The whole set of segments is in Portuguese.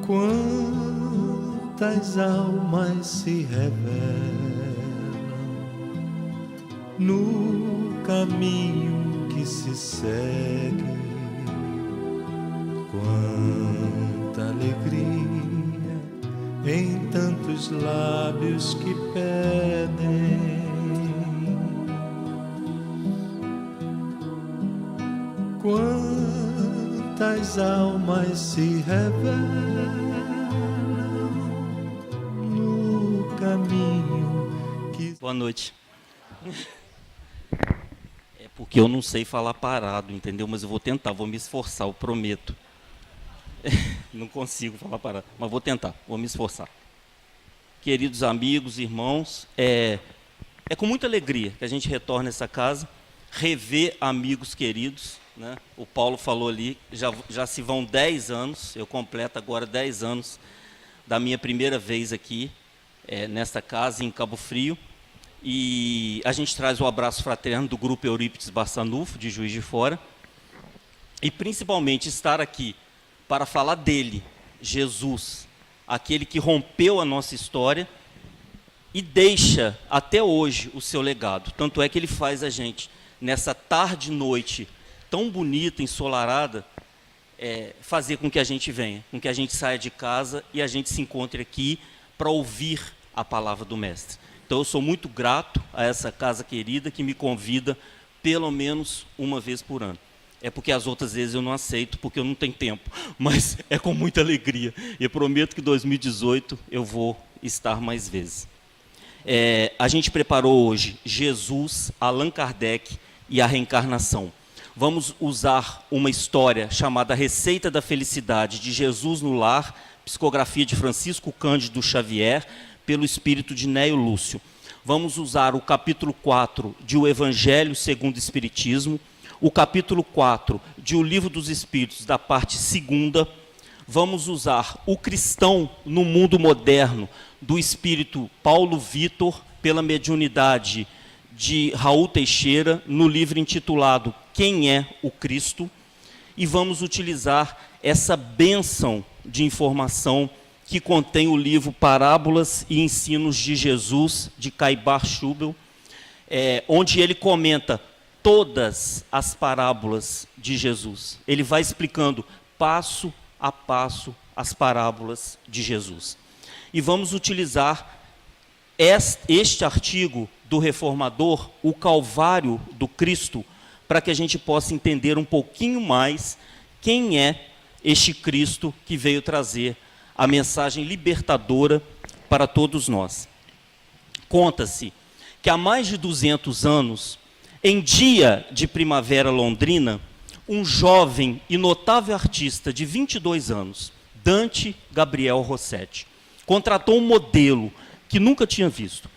Quantas almas se revelam no caminho que se segue, quanta alegria em tantos lábios que pedem. Quantas almas se revelam no caminho que... Boa noite. É porque eu não sei falar parado, entendeu? Mas eu vou tentar, vou me esforçar, eu prometo. Não consigo falar parado, mas vou tentar, vou me esforçar. Queridos amigos, irmãos, é com muita alegria que a gente retorna a essa casa, rever amigos queridos, né? O Paulo falou ali, já se vão 10 anos, eu completo agora 10 anos da minha primeira vez aqui, nesta casa em Cabo Frio, e a gente traz o abraço fraterno do grupo Eurípides Barçanufo, de Juiz de Fora, e principalmente estar aqui para falar dele, Jesus, aquele que rompeu a nossa história e deixa até hoje o seu legado. Tanto é que ele faz a gente, nessa tarde e noite tão bonita, ensolarada, fazer com que a gente venha, com que a gente saia de casa e a gente se encontre aqui para ouvir a palavra do Mestre. Então eu sou muito grato a essa casa querida que me convida pelo menos uma vez por ano. É porque as outras vezes eu não aceito, porque eu não tenho tempo, mas é com muita alegria. E eu prometo que em 2018 eu vou estar mais vezes. A gente preparou hoje Jesus, Allan Kardec e a reencarnação. Vamos usar uma história chamada Receita da Felicidade, de Jesus no Lar, psicografia de Francisco Cândido Xavier, pelo espírito de Néio Lúcio. Vamos usar o capítulo 4 de O Evangelho segundo o Espiritismo, o capítulo 4 de O Livro dos Espíritos, da parte 2ª. Vamos usar O Cristão no Mundo Moderno, do espírito Paulo Vitor, pela mediunidade de Raul Teixeira, no livro intitulado Quem é o Cristo? E vamos utilizar essa bênção de informação que contém o livro Parábolas e Ensinos de Jesus, de Caibar Schubel, onde ele comenta todas as parábolas de Jesus. Ele vai explicando passo a passo as parábolas de Jesus. E vamos utilizar este artigo do Reformador, o Calvário do Cristo, para que a gente possa entender um pouquinho mais quem é este Cristo que veio trazer a mensagem libertadora para todos nós. Conta-se que há mais de 200 anos, em dia de primavera londrina, um jovem e notável artista de 22 anos, Dante Gabriel Rossetti, contratou um modelo que nunca tinha visto.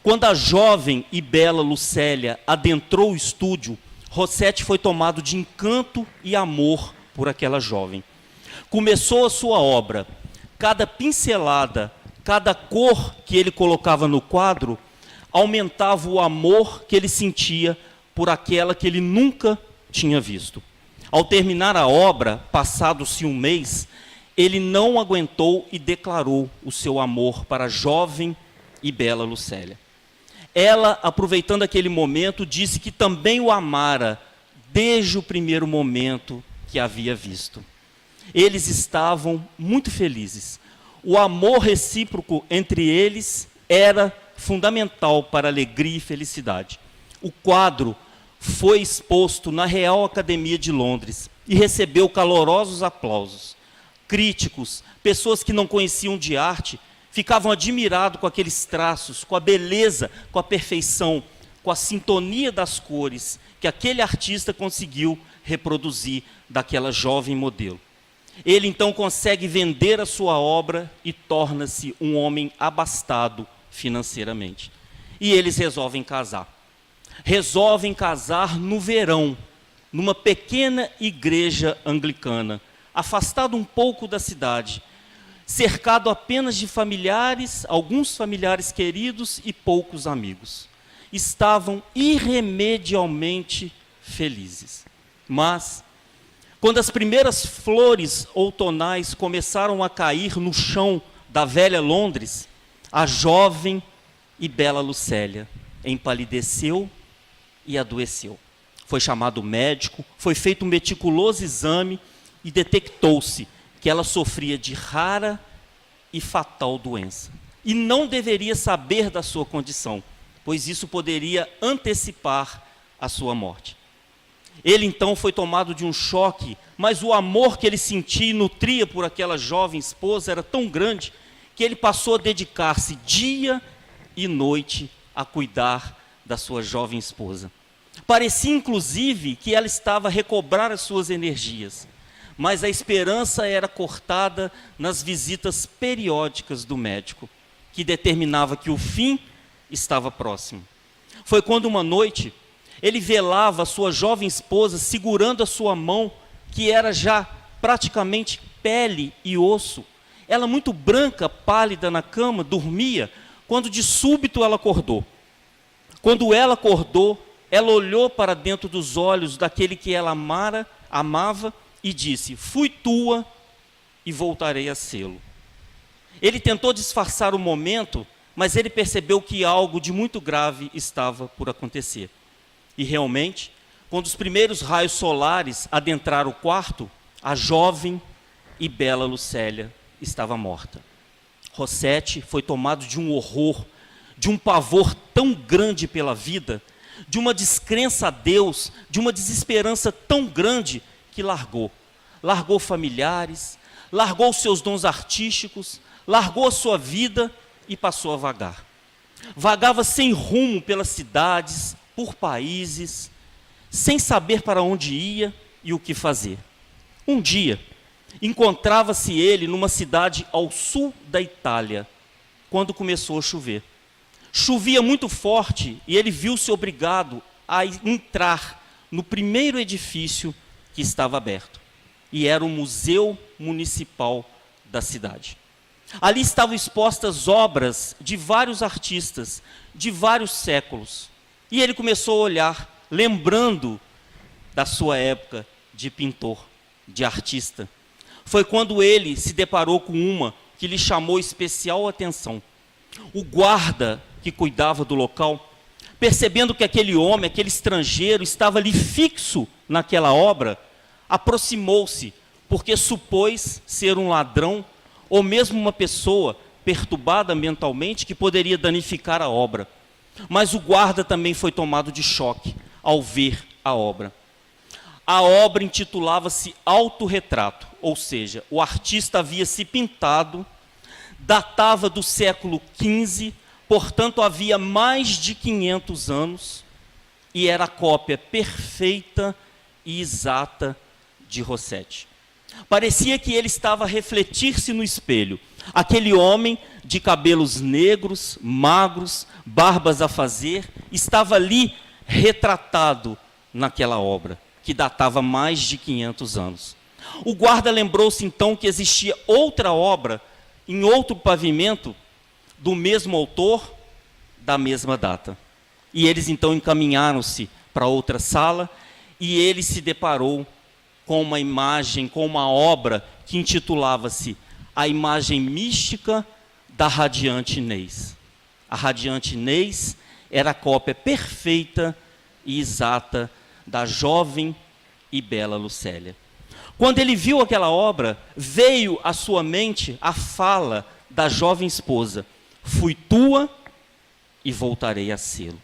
Quando a jovem e bela Lucélia adentrou o estúdio, Rossetti foi tomado de encanto e amor por aquela jovem. Começou a sua obra. Cada pincelada, cada cor que ele colocava no quadro, aumentava o amor que ele sentia por aquela que ele nunca tinha visto. Ao terminar a obra, passado-se um mês, ele não aguentou e declarou o seu amor para a jovem e bela Lucélia. Ela, aproveitando aquele momento, disse que também o amara desde o primeiro momento que havia visto. Eles estavam muito felizes. O amor recíproco entre eles era fundamental para a alegria e felicidade. O quadro foi exposto na Real Academia de Londres e recebeu calorosos aplausos. Críticos, pessoas que não conheciam de arte, ficavam admirados com aqueles traços, com a beleza, com a perfeição, com a sintonia das cores que aquele artista conseguiu reproduzir daquela jovem modelo. Ele então consegue vender a sua obra e torna-se um homem abastado financeiramente. E eles resolvem casar. Resolvem casar no verão, numa pequena igreja anglicana, afastado um pouco da cidade, cercado apenas de familiares, alguns familiares queridos e poucos amigos. Estavam irremediavelmente felizes. Mas, quando as primeiras flores outonais começaram a cair no chão da velha Londres, a jovem e bela Lucélia empalideceu e adoeceu. Foi chamado médico, foi feito um meticuloso exame e detectou-se que ela sofria de rara e fatal doença. E não deveria saber da sua condição, pois isso poderia antecipar a sua morte. Ele então foi tomado de um choque, mas o amor que ele sentia e nutria por aquela jovem esposa era tão grande que ele passou a dedicar-se dia e noite a cuidar da sua jovem esposa. Parecia, inclusive, que ela estava a recobrar as suas energias, mas a esperança era cortada nas visitas periódicas do médico, que determinava que o fim estava próximo. Foi quando uma noite ele velava a sua jovem esposa segurando a sua mão, que era já praticamente pele e osso. Ela muito branca, pálida na cama, dormia, quando de súbito ela acordou. Quando ela acordou, ela olhou para dentro dos olhos daquele que ela amava e disse: fui tua e voltarei a sê-lo. Ele tentou disfarçar o momento, mas ele percebeu que algo de muito grave estava por acontecer. E realmente, quando os primeiros raios solares adentraram o quarto, a jovem e bela Lucélia estava morta. Rossetti foi tomado de um horror, de um pavor tão grande pela vida, de uma descrença a Deus, de uma desesperança tão grande, que largou familiares, largou os seus dons artísticos, largou a sua vida e passou a vagar. Vagava sem rumo pelas cidades, por países, sem saber para onde ia e o que fazer. Um dia, encontrava-se ele numa cidade ao sul da Itália, quando começou a chover. Chovia muito forte e ele viu-se obrigado a entrar no primeiro edifício que estava aberto. E era o Museu Municipal da cidade. Ali estavam expostas obras de vários artistas, de vários séculos. E ele começou a olhar, lembrando da sua época de pintor, de artista. Foi quando ele se deparou com uma que lhe chamou especial atenção. O guarda que cuidava do local, percebendo que aquele homem, aquele estrangeiro, estava ali fixo naquela obra, aproximou-se, porque supôs ser um ladrão ou mesmo uma pessoa perturbada mentalmente que poderia danificar a obra. Mas o guarda também foi tomado de choque ao ver a obra. A obra intitulava-se Autorretrato, ou seja, o artista havia se pintado, datava do século XV, portanto havia mais de 500 anos, e era a cópia perfeita e exata de Rossetti. Parecia que ele estava a refletir-se no espelho. Aquele homem de cabelos negros, magros, barbas a fazer, estava ali retratado naquela obra, que datava mais de 500 anos. O guarda lembrou-se então que existia outra obra, em outro pavimento, do mesmo autor, da mesma data. E eles então encaminharam-se para outra sala, e ele se deparou com uma imagem, com uma obra que intitulava-se A Imagem Mística da Radiante Inês. A Radiante Inês era a cópia perfeita e exata da jovem e bela Lucélia. Quando ele viu aquela obra, veio à sua mente a fala da jovem esposa: fui tua e voltarei a sê-lo.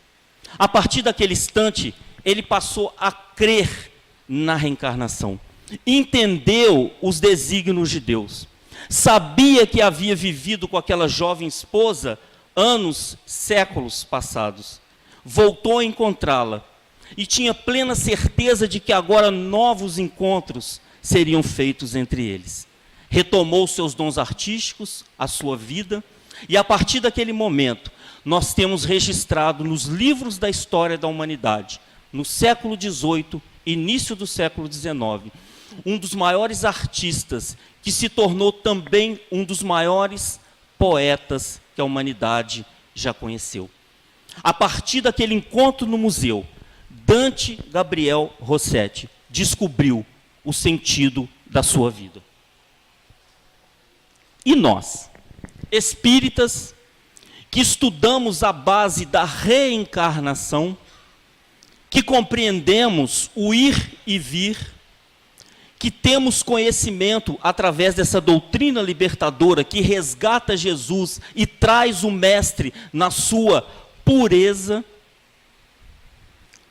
A partir daquele instante, ele passou a crer na reencarnação, entendeu os desígnios de Deus, sabia que havia vivido com aquela jovem esposa anos, séculos passados, voltou a encontrá-la e tinha plena certeza de que agora novos encontros seriam feitos entre eles. Retomou seus dons artísticos, a sua vida, e a partir daquele momento, nós temos registrado nos livros da história da humanidade, no século XVIII, início do século XIX, um dos maiores artistas que se tornou também um dos maiores poetas que a humanidade já conheceu. A partir daquele encontro no museu, Dante Gabriel Rossetti descobriu o sentido da sua vida. E nós, espíritas, que estudamos a base da reencarnação, que compreendemos o ir e vir, que temos conhecimento através dessa doutrina libertadora que resgata Jesus e traz o Mestre na sua pureza,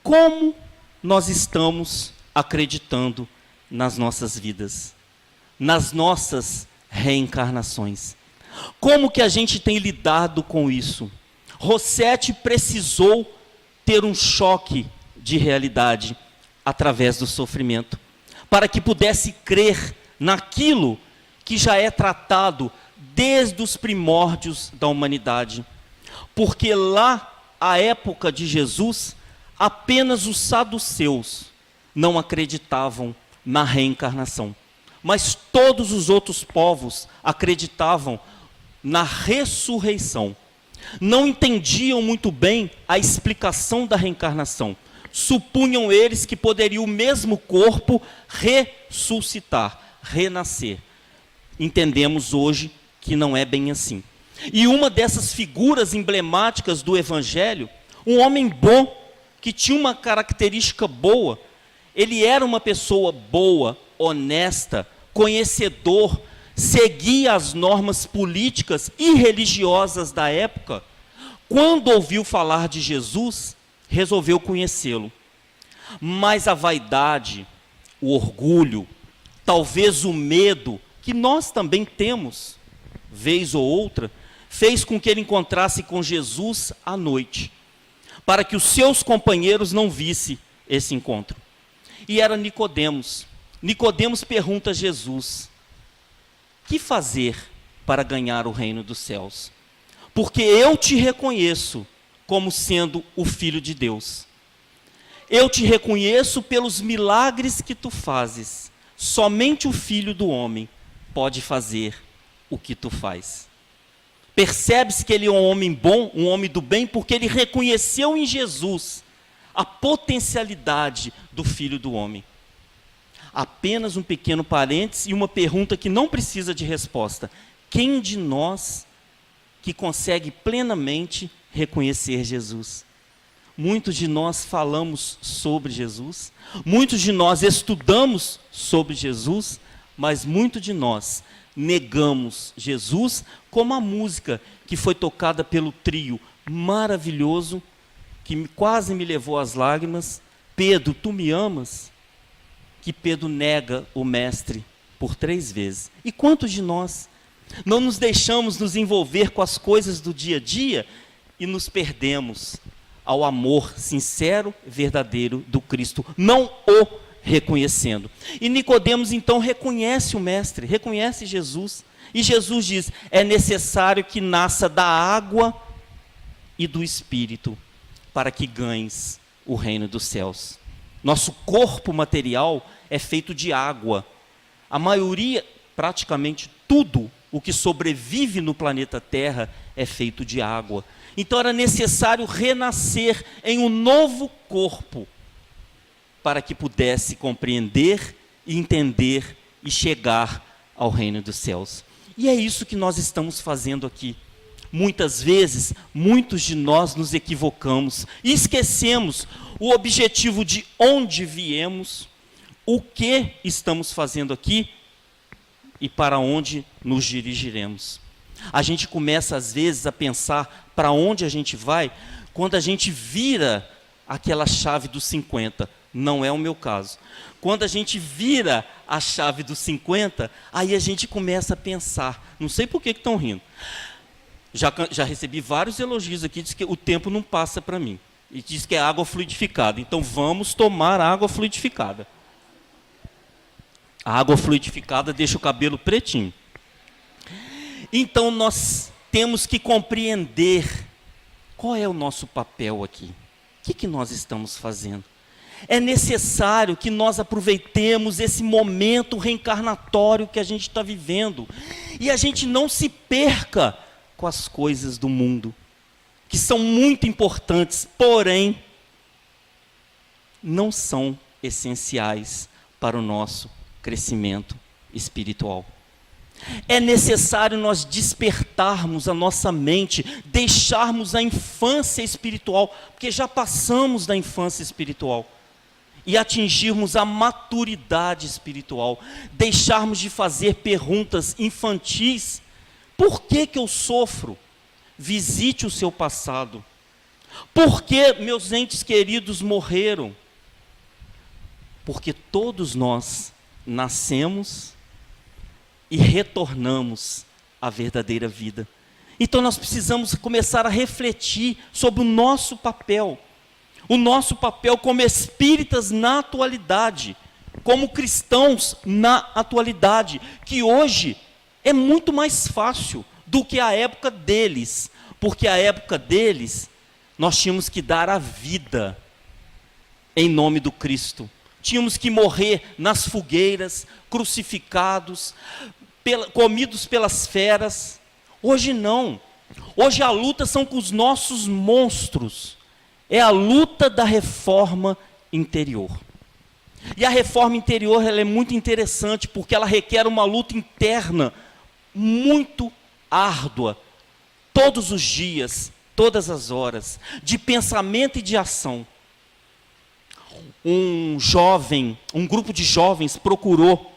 como nós estamos acreditando nas nossas vidas, nas nossas reencarnações? Como que a gente tem lidado com isso? Rossetti precisou ter um choque de realidade através do sofrimento, para que pudesse crer naquilo que já é tratado desde os primórdios da humanidade. Porque lá, à época de Jesus, apenas os saduceus não acreditavam na reencarnação, mas todos os outros povos acreditavam na ressurreição. Não entendiam muito bem a explicação da reencarnação. Supunham eles que poderia o mesmo corpo ressuscitar, renascer. Entendemos hoje que não é bem assim. E uma dessas figuras emblemáticas do Evangelho, um homem bom, que tinha uma característica boa, ele era uma pessoa boa, honesta, conhecedor, seguia as normas políticas e religiosas da época. Quando ouviu falar de Jesus, resolveu conhecê-lo. Mas a vaidade, o orgulho, talvez o medo, que nós também temos, vez ou outra, fez com que ele encontrasse com Jesus à noite, para que os seus companheiros não vissem esse encontro. E era Nicodemos. Nicodemos pergunta a Jesus: que fazer para ganhar o reino dos céus? Porque eu te reconheço como sendo o Filho de Deus. Eu te reconheço pelos milagres que tu fazes. Somente o Filho do Homem pode fazer o que tu faz. Percebe-se que ele é um homem bom, um homem do bem, porque ele reconheceu em Jesus a potencialidade do Filho do Homem. Apenas um pequeno parênteses e uma pergunta que não precisa de resposta. Quem de nós que consegue plenamente reconhecer Jesus? Muitos de nós falamos sobre Jesus, muitos de nós estudamos sobre Jesus, mas muitos de nós negamos Jesus, como a música que foi tocada pelo trio maravilhoso, que quase me levou às lágrimas, Pedro, tu me amas? Que Pedro nega o Mestre por 3 vezes. E quantos de nós não nos deixamos nos envolver com as coisas do dia a dia e nos perdemos ao amor sincero, verdadeiro do Cristo, não o reconhecendo. E Nicodemos então reconhece o Mestre, reconhece Jesus, e Jesus diz: é necessário que nasça da água e do Espírito para que ganhes o reino dos céus. Nosso corpo material é feito de água. A maioria, praticamente tudo o que sobrevive no planeta Terra é feito de água. Então era necessário renascer em um novo corpo para que pudesse compreender, entender e chegar ao reino dos céus. E é isso que nós estamos fazendo aqui. Muitas vezes, muitos de nós nos equivocamos e esquecemos o objetivo de onde viemos, o que estamos fazendo aqui e para onde nos dirigiremos. A gente começa às vezes a pensar para onde a gente vai quando a gente vira aquela chave dos 50. Não é o meu caso. Quando a gente vira a chave dos 50, aí a gente começa a pensar. Não sei por que estão rindo. Já recebi vários elogios aqui, diz que o tempo não passa para mim. E diz que é água fluidificada. Então vamos tomar água fluidificada. A água fluidificada deixa o cabelo pretinho. Então nós temos que compreender qual é o nosso papel aqui. O que nós estamos fazendo? É necessário que nós aproveitemos esse momento reencarnatório que a gente está vivendo. E a gente não se perca com as coisas do mundo, que são muito importantes, porém, não são essenciais para o nosso crescimento espiritual. É necessário nós despertarmos a nossa mente, deixarmos a infância espiritual, porque já passamos da infância espiritual, e atingirmos a maturidade espiritual, deixarmos de fazer perguntas infantis. Por que eu sofro? Visite o seu passado. Por que meus entes queridos morreram? Porque todos nós nascemos e retornamos à verdadeira vida. Então nós precisamos começar a refletir sobre o nosso papel como espíritas na atualidade, como cristãos na atualidade, que hoje é muito mais fácil do que a época deles, porque a época deles nós tínhamos que dar a vida em nome do Cristo. Tínhamos que morrer nas fogueiras, crucificados, comidos pelas feras. Hoje não. Hoje a luta são com os nossos monstros. É a luta da reforma interior. E a reforma interior ela é muito interessante, porque ela requer uma luta interna muito árdua, todos os dias, todas as horas, de pensamento e de ação. Um grupo de jovens procurou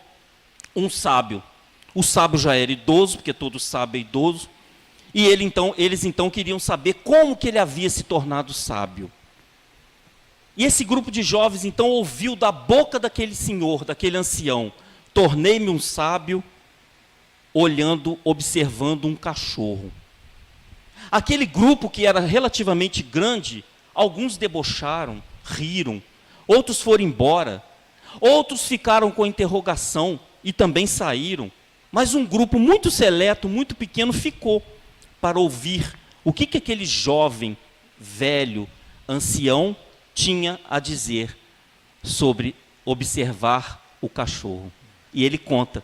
um sábio. O sábio já era idoso, porque todo sábio é idoso, e eles então queriam saber como que ele havia se tornado sábio. E esse grupo de jovens então ouviu da boca daquele senhor, daquele ancião: tornei-me um sábio observando um cachorro. Aquele grupo, que era relativamente grande, alguns debocharam, riram, outros foram embora, outros ficaram com interrogação e também saíram, mas um grupo muito seleto, muito pequeno, ficou para ouvir o que aquele jovem, velho, ancião, tinha a dizer sobre observar o cachorro. E ele conta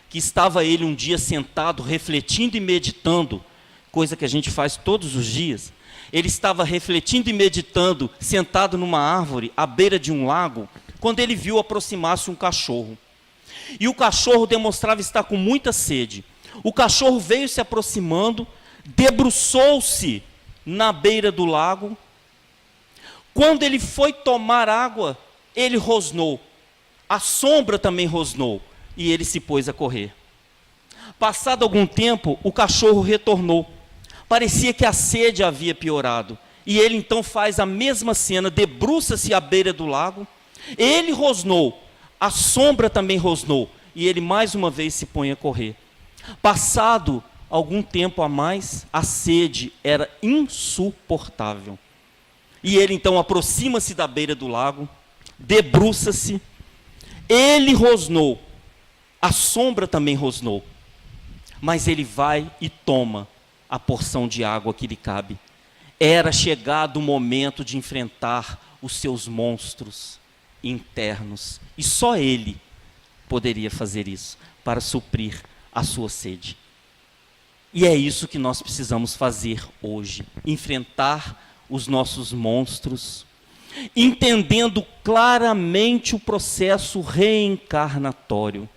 que estava ele um dia sentado, refletindo e meditando, coisa que a gente faz todos os dias. Ele estava refletindo e meditando, sentado numa árvore, à beira de um lago, quando ele viu aproximar-se um cachorro. E o cachorro demonstrava estar com muita sede. O cachorro veio se aproximando, debruçou-se na beira do lago. Quando ele foi tomar água, ele rosnou. A sombra também rosnou. E ele se pôs a correr. Passado algum tempo, o cachorro retornou. Parecia que a sede havia piorado. E ele então faz a mesma cena, debruça-se à beira do lago. Ele rosnou, a sombra também rosnou. E ele mais uma vez se põe a correr. Passado algum tempo a mais, a sede era insuportável. E ele então aproxima-se da beira do lago, debruça-se. Ele rosnou, a sombra também rosnou. Mas ele vai e toma a porção de água que lhe cabe. Era chegado o momento de enfrentar os seus monstros internos. E só ele poderia fazer isso, para suprir a sua sede. E é isso que nós precisamos fazer hoje. Enfrentar os nossos monstros, entendendo claramente o processo reencarnatório.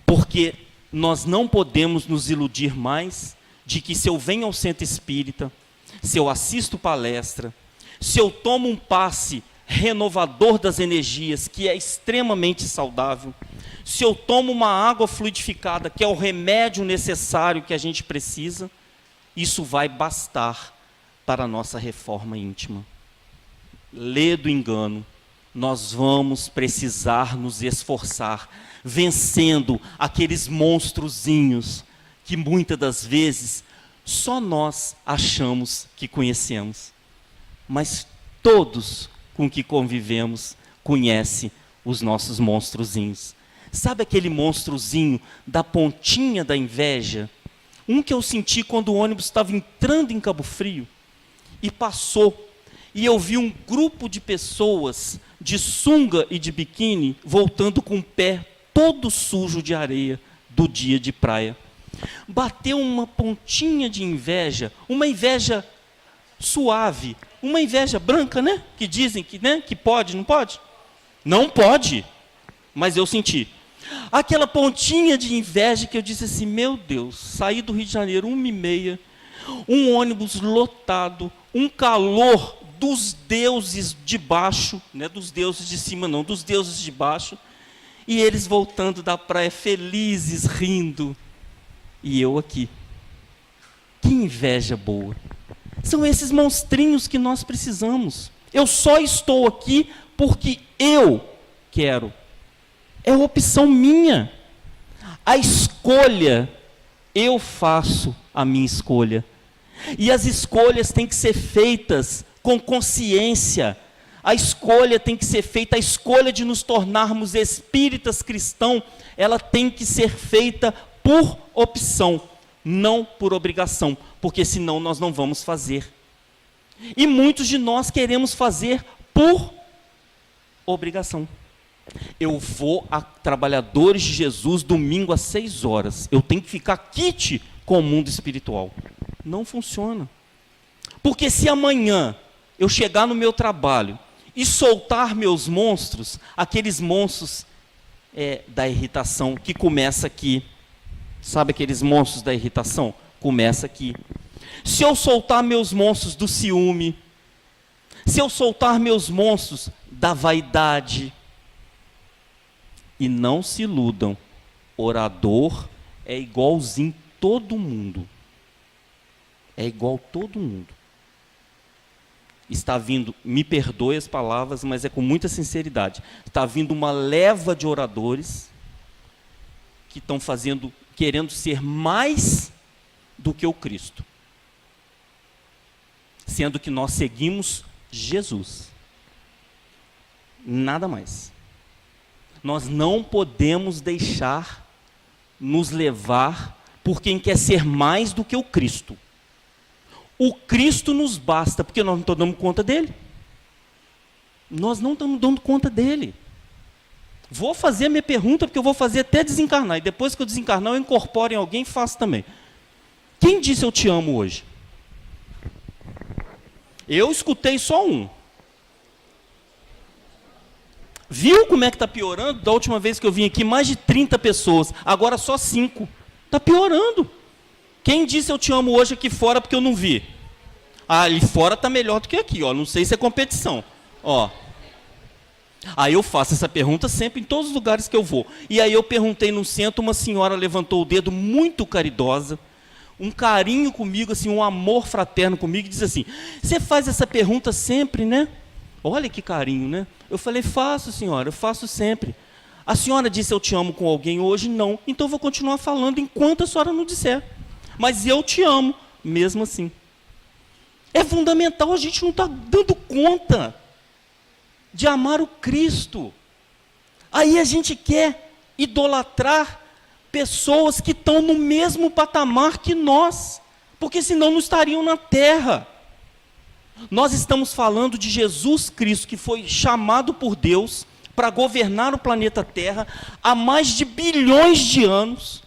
Porque nós não podemos nos iludir mais de que se eu venho ao centro espírita, se eu assisto palestra, se eu tomo um passe renovador das energias, que é extremamente saudável, se eu tomo uma água fluidificada, que é o remédio necessário que a gente precisa, isso vai bastar para a nossa reforma íntima. Lê do engano, nós vamos precisar nos esforçar, vencendo aqueles monstrozinhos que muitas das vezes só nós achamos que conhecemos. Mas todos com que convivemos conhecem os nossos monstrozinhos. Sabe aquele monstrozinho da pontinha da inveja? Um que eu senti quando o ônibus estava entrando em Cabo Frio e passou. E eu vi um grupo de pessoas de sunga e de biquíni voltando com o pé todo sujo de areia do dia de praia. Bateu uma pontinha de inveja, uma inveja suave, uma inveja branca, né? Que dizem que, né? Que pode, não pode? Não pode, mas eu senti. Aquela pontinha de inveja que eu disse assim, meu Deus, saí do Rio de Janeiro 1h30, um ônibus lotado, um calor dos deuses de baixo, não é dos deuses de cima não, dos deuses de baixo, e eles voltando da praia felizes, rindo, e eu aqui. Que inveja boa. São esses monstrinhos que nós precisamos. Eu só estou aqui porque eu quero. É opção minha. A escolha, eu faço a minha escolha. E as escolhas têm que ser feitas com consciência. A escolha tem que ser feita, a escolha de nos tornarmos espíritas cristãos, ela tem que ser feita por opção, não por obrigação, porque senão nós não vamos fazer. E muitos de nós queremos fazer por obrigação. Eu vou a Trabalhadores de Jesus domingo às 6 horas. Eu tenho que ficar quite com o mundo espiritual. Não funciona. Porque se amanhã eu chegar no meu trabalho e soltar meus monstros, aqueles monstros da irritação que começa aqui. Sabe aqueles monstros da irritação? Começa aqui. Se eu soltar meus monstros do ciúme, se eu soltar meus monstros da vaidade, e não se iludam, orador é igualzinho todo mundo. É igual todo mundo. Está vindo, me perdoe as palavras, mas é com muita sinceridade, está vindo uma leva de oradores que estão querendo ser mais do que o Cristo. Sendo que nós seguimos Jesus. Nada mais. Nós não podemos deixar nos levar por quem quer ser mais do que o Cristo. O Cristo nos basta, porque nós não estamos dando conta dele. Nós não estamos dando conta dele. Vou fazer a minha pergunta, porque eu vou fazer até desencarnar. E depois que eu desencarnar, eu incorporo em alguém e faço também. Quem disse eu te amo hoje? Eu escutei só um. Viu como é que está piorando? Da última vez que eu vim aqui, mais de 30 pessoas. Agora só 5. Está piorando. Quem disse eu te amo hoje aqui fora porque eu não vi? Ah, ali fora está melhor do que aqui. Ó. Não sei se é competição. Ó. Aí eu faço essa pergunta sempre em todos os lugares que eu vou. E aí eu perguntei no centro, uma senhora levantou o dedo muito caridosa, um carinho comigo, assim, um amor fraterno comigo, e diz assim, você faz essa pergunta sempre, né? Olha que carinho, né? Eu falei, faço, senhora, eu faço sempre. A senhora disse eu te amo com alguém hoje? Não. Então eu vou continuar falando enquanto a senhora não disser. Mas eu te amo, mesmo assim. É fundamental, a gente não está dando conta de amar o Cristo. Aí a gente quer idolatrar pessoas que estão no mesmo patamar que nós, porque senão não estariam na terra. Nós estamos falando de Jesus Cristo, que foi chamado por Deus para governar o planeta Terra há mais de bilhões de anos.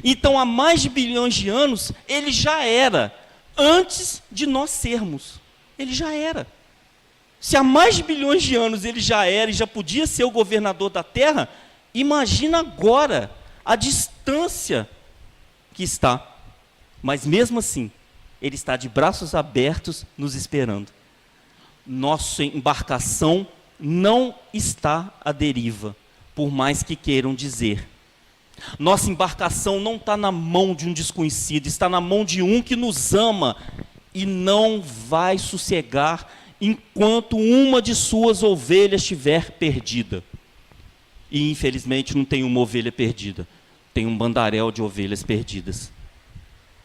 Então, há mais de bilhões de anos, ele já era, antes de nós sermos. Ele já era. Se há mais de bilhões de anos ele já era e já podia ser o governador da Terra, imagina agora a distância que está. Mas mesmo assim, ele está de braços abertos nos esperando. Nossa embarcação não está à deriva, por mais que queiram dizer. Nossa embarcação não está na mão de um desconhecido, está na mão de um que nos ama e não vai sossegar enquanto uma de suas ovelhas estiver perdida. E infelizmente não tem uma ovelha perdida, tem um bandaréu de ovelhas perdidas.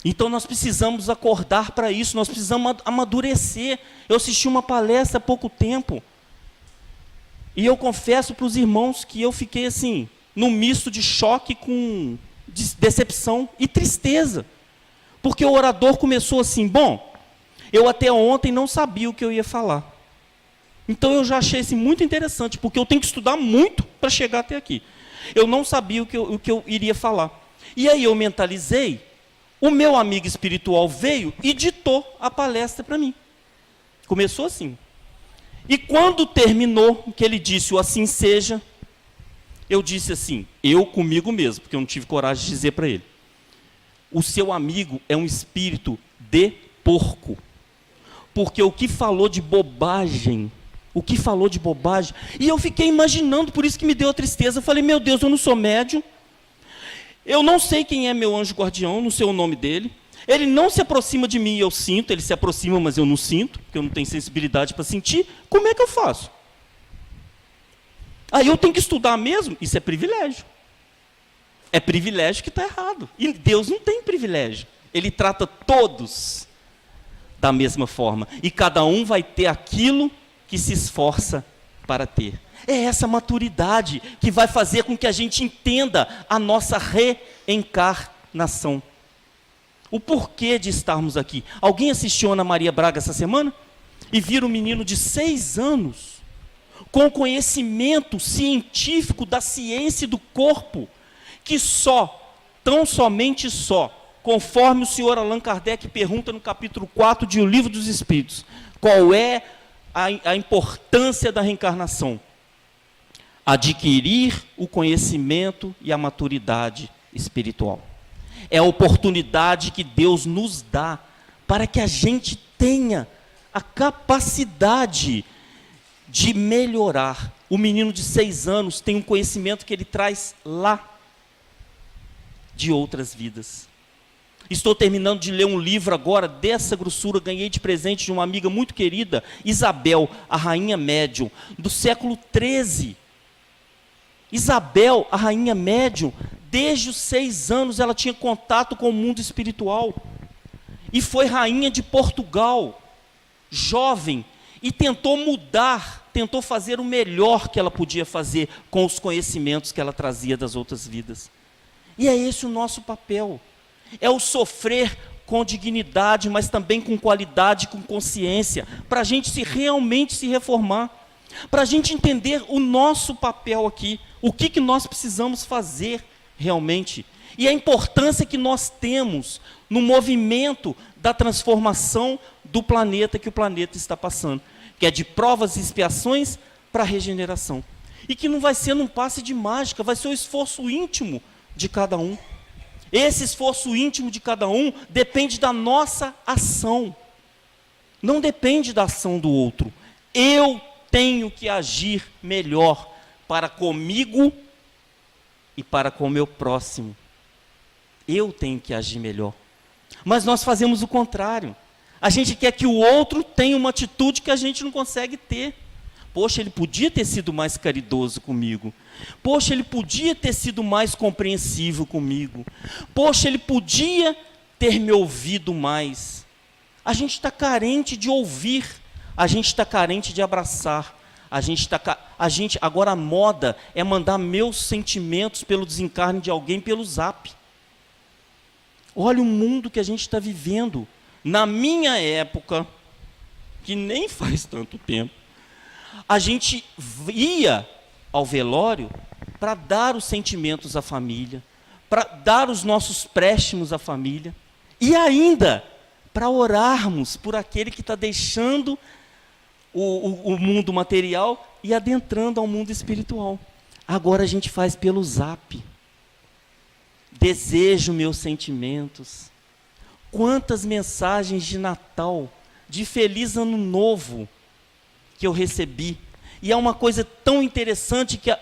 Então nós precisamos acordar para isso, nós precisamos amadurecer. Eu assisti uma palestra há pouco tempo, e eu confesso para os irmãos que eu fiquei assim, num misto de choque com decepção e tristeza. Porque o orador começou assim, bom, eu até ontem não sabia o que eu ia falar. Então eu já achei assim, muito interessante, porque eu tenho que estudar muito para chegar até aqui. Eu não sabia o que eu iria falar. E aí eu mentalizei, o meu amigo espiritual veio e ditou a palestra para mim. Começou assim. E quando terminou, que ele disse o assim seja, eu disse assim, eu comigo mesmo, porque eu não tive coragem de dizer para ele. O seu amigo é um espírito de porco. Porque o que falou de bobagem, e eu fiquei imaginando, por isso que me deu a tristeza. Eu falei, meu Deus, eu não sou médium, eu não sei quem é meu anjo guardião, não sei o nome dele, ele não se aproxima de mim e eu sinto, ele se aproxima, mas eu não sinto, porque eu não tenho sensibilidade para sentir, como é que eu faço? Aí eu tenho que estudar mesmo? Isso é privilégio. É privilégio que está errado. E Deus não tem privilégio. Ele trata todos da mesma forma. E cada um vai ter aquilo que se esforça para ter. É essa maturidade que vai fazer com que a gente entenda a nossa reencarnação. O porquê de estarmos aqui. Alguém assistiu Ana Maria Braga essa semana? E viram um menino de 6 anos, com conhecimento científico da ciência do corpo, que tão somente conforme o senhor Allan Kardec pergunta no capítulo 4 de O Livro dos Espíritos, qual é a importância da reencarnação? Adquirir o conhecimento e a maturidade espiritual. É a oportunidade que Deus nos dá para que a gente tenha a capacidade de melhorar. O menino de 6 anos tem um conhecimento que ele traz lá de outras vidas. Estou terminando de ler um livro agora, dessa grossura, ganhei de presente de uma amiga muito querida, Isabel, a rainha médium, do século XIII. Isabel, a rainha médium, desde os 6 anos ela tinha contato com o mundo espiritual. E foi rainha de Portugal, jovem, e tentou mudar, tentou fazer o melhor que ela podia fazer com os conhecimentos que ela trazia das outras vidas. E é esse o nosso papel. É o sofrer com dignidade, mas também com qualidade, com consciência, para a gente realmente se reformar, para a gente entender o nosso papel aqui, o que nós precisamos fazer realmente, e a importância que nós temos no movimento da transformação do planeta que o planeta está passando, que é de provas e expiações para a regeneração, e que não vai ser num passe de mágica, vai ser o esforço íntimo de cada um. Esse esforço íntimo de cada um depende da nossa ação, não depende da ação do outro. Eu tenho que agir melhor para comigo e para com o meu próximo. Eu tenho que agir melhor. Mas nós fazemos o contrário. A gente quer que o outro tenha uma atitude que a gente não consegue ter. Poxa, ele podia ter sido mais caridoso comigo. Poxa, ele podia ter sido mais compreensivo comigo. Poxa, ele podia ter me ouvido mais. A gente está carente de ouvir. A gente está carente de abraçar. Agora a moda é mandar meus sentimentos pelo desencarne de alguém pelo zap. Olha o mundo que a gente está vivendo. Na minha época, que nem faz tanto tempo, a gente ia ao velório para dar os sentimentos à família, para dar os nossos préstimos à família, e ainda para orarmos por aquele que está deixando o mundo material e adentrando ao mundo espiritual. Agora a gente faz pelo zap. Desejo meus sentimentos. Quantas mensagens de Natal, de Feliz Ano Novo, que eu recebi. E é uma coisa tão interessante que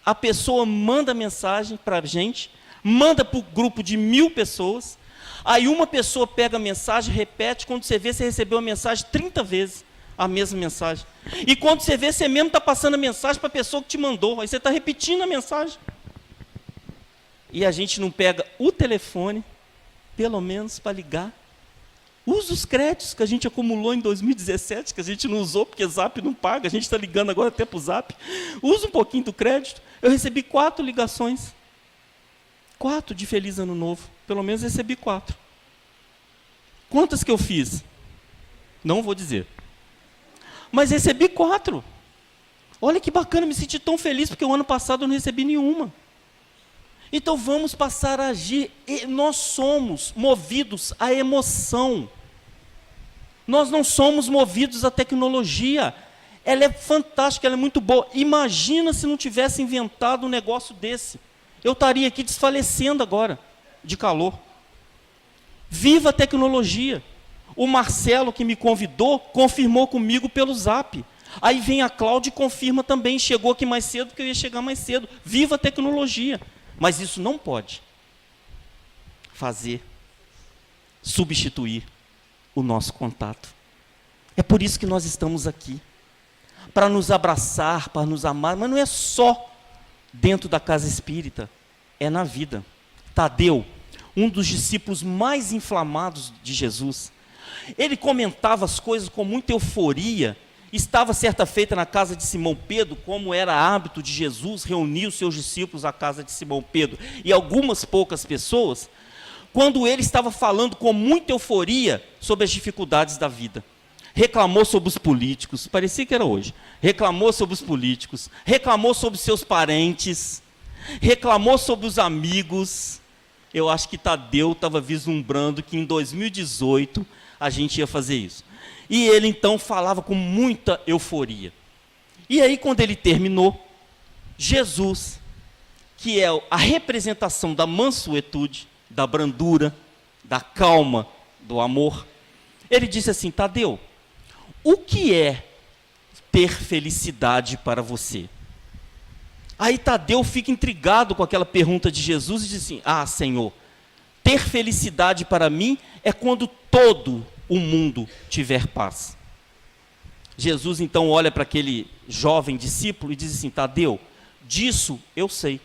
a pessoa manda mensagem para a gente, manda para o grupo de 1000 pessoas, aí uma pessoa pega a mensagem, repete, quando você vê, você recebeu a mensagem 30 vezes, a mesma mensagem. E quando você vê, você mesmo está passando a mensagem para a pessoa que te mandou, aí você está repetindo a mensagem. E a gente não pega o telefone, pelo menos para ligar. Usa os créditos que a gente acumulou em 2017, que a gente não usou, porque Zap não paga, a gente está ligando agora até para o Zap. Usa um pouquinho do crédito. Eu recebi 4 ligações. 4 de Feliz Ano Novo. Pelo menos recebi 4. Quantas que eu fiz? Não vou dizer. Mas recebi 4. Olha que bacana, me senti tão feliz, porque o ano passado eu não recebi nenhuma. Então vamos passar a agir, nós somos movidos à emoção. Nós não somos movidos à tecnologia. Ela é fantástica, ela é muito boa. Imagina se não tivesse inventado um negócio desse. Eu estaria aqui desfalecendo agora, de calor. Viva a tecnologia. O Marcelo, que me convidou, confirmou comigo pelo Zap. Aí vem a Cláudia e confirma também. Chegou aqui mais cedo, porque eu ia chegar mais cedo. Viva a tecnologia. Mas isso não pode substituir o nosso contato. É por isso que nós estamos aqui. Para nos abraçar, para nos amar. Mas não é só dentro da casa espírita. É na vida. Tadeu, um dos discípulos mais inflamados de Jesus, ele comentava as coisas com muita euforia. Estava certa feita na casa de Simão Pedro, como era hábito de Jesus reunir os seus discípulos à casa de Simão Pedro e algumas poucas pessoas, quando ele estava falando com muita euforia sobre as dificuldades da vida. Reclamou sobre os políticos, parecia que era hoje. Reclamou sobre os políticos, reclamou sobre seus parentes, reclamou sobre os amigos. Eu acho que Tadeu estava vislumbrando que em 2018 a gente ia fazer isso. E ele então falava com muita euforia. E aí quando ele terminou, Jesus, que é a representação da mansuetude, da brandura, da calma, do amor, ele disse assim: Tadeu, o que é ter felicidade para você? Aí Tadeu fica intrigado com aquela pergunta de Jesus e diz assim: ah, Senhor, ter felicidade para mim é quando todo o mundo tiver paz. Jesus então olha para aquele jovem discípulo e diz assim: Tadeu, disso eu sei.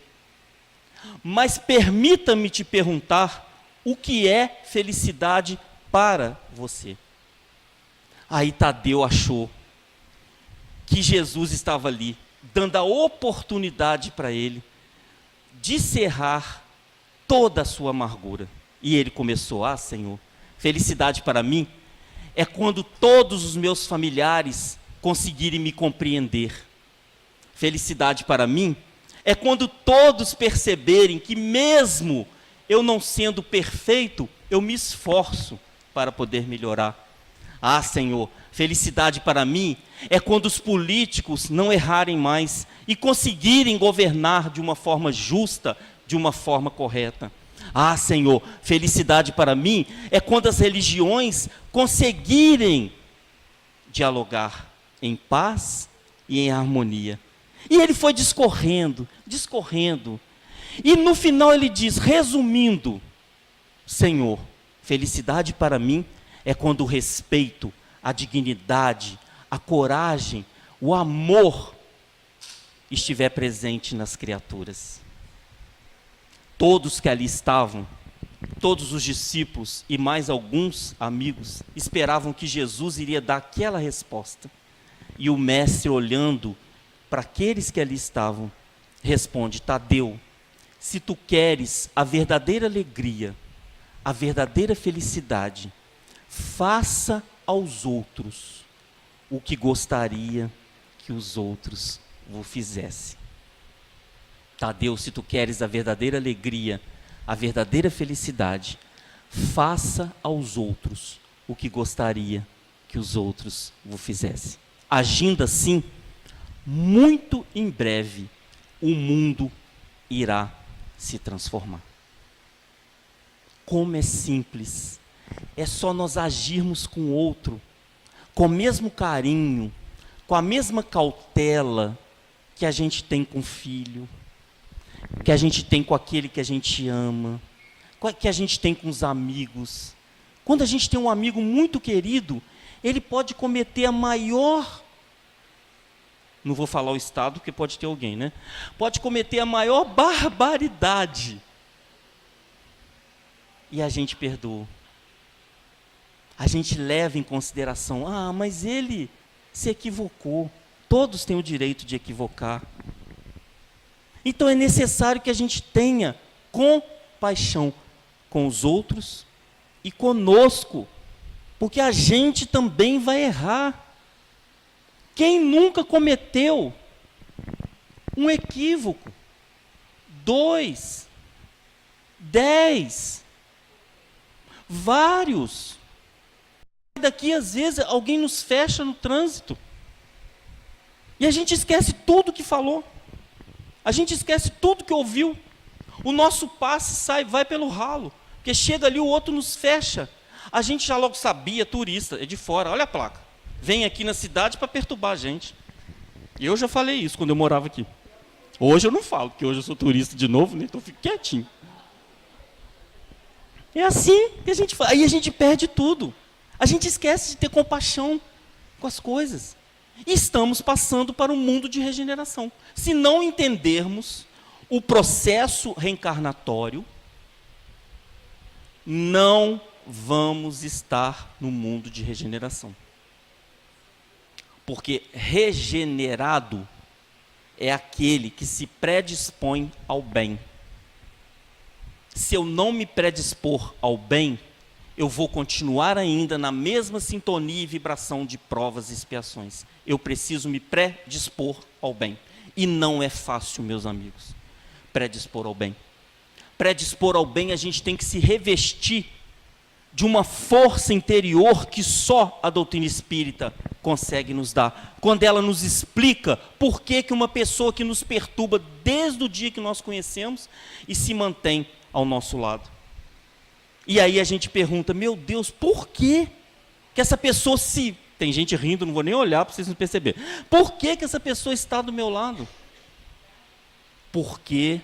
Mas permita-me te perguntar o que é felicidade para você. Aí Tadeu achou que Jesus estava ali, dando a oportunidade para ele de cerrar toda a sua amargura. E ele começou: ah, Senhor, felicidade para mim é quando todos os meus familiares conseguirem me compreender. Felicidade para mim é quando todos perceberem que mesmo eu não sendo perfeito, eu me esforço para poder melhorar. Ah, Senhor, felicidade para mim é quando os políticos não errarem mais e conseguirem governar de uma forma justa, de uma forma correta. Ah, Senhor, felicidade para mim é quando as religiões conseguirem dialogar em paz e em harmonia. E ele foi discorrendo. E no final ele diz, resumindo: Senhor, felicidade para mim é quando o respeito, a dignidade, a coragem, o amor estiver presente nas criaturas. Todos que ali estavam, todos os discípulos e mais alguns amigos, esperavam que Jesus iria dar aquela resposta. E o mestre, olhando para aqueles que ali estavam, responde: Tadeu, se tu queres a verdadeira alegria, a verdadeira felicidade, faça aos outros o que gostaria que os outros vos fizessem. Tadeu, se tu queres a verdadeira alegria, a verdadeira felicidade, faça aos outros o que gostaria que os outros vos fizessem. Agindo assim, muito em breve, o mundo irá se transformar. Como é simples. É só nós agirmos com o outro, com o mesmo carinho, com a mesma cautela que a gente tem com o filho, que a gente tem com aquele que a gente ama, que a gente tem com os amigos. Quando a gente tem um amigo muito querido, ele pode cometer a maior... Não vou falar o estado, porque pode ter alguém, né? Pode cometer a maior barbaridade. E a gente perdoa. A gente leva em consideração: ah, mas ele se equivocou. Todos têm o direito de equivocar. Então é necessário que a gente tenha compaixão com os outros e conosco, porque a gente também vai errar. Quem nunca cometeu um equívoco? 2, 10, vários. daqui, às vezes, alguém nos fecha no trânsito. E a gente esquece tudo que falou. A gente esquece tudo que ouviu. O nosso passe vai pelo ralo. Porque chega ali, o outro nos fecha. A gente já logo sabia, turista, é de fora, olha a placa. Vem aqui na cidade para perturbar a gente. E eu já falei isso quando eu morava aqui. Hoje eu não falo, porque hoje eu sou turista de novo, né? Então eu fico quietinho. É assim que a gente faz. Aí a gente perde tudo. A gente esquece de ter compaixão com as coisas. E estamos passando para um mundo de regeneração. Se não entendermos o processo reencarnatório, não vamos estar no mundo de regeneração. Porque regenerado é aquele que se predispõe ao bem. Se eu não me predispor ao bem, eu vou continuar ainda na mesma sintonia e vibração de provas e expiações. Eu preciso me predispor ao bem. E não é fácil, meus amigos, predispor ao bem. Predispor ao bem, a gente tem que se revestir de uma força interior que só a doutrina espírita consegue nos dar. Quando ela nos explica por que uma pessoa que nos perturba desde o dia que nós conhecemos e se mantém ao nosso lado. E aí a gente pergunta, meu Deus, por que essa pessoa se... Tem gente rindo, não vou nem olhar para vocês não perceberem. Por que essa pessoa está do meu lado? Porque,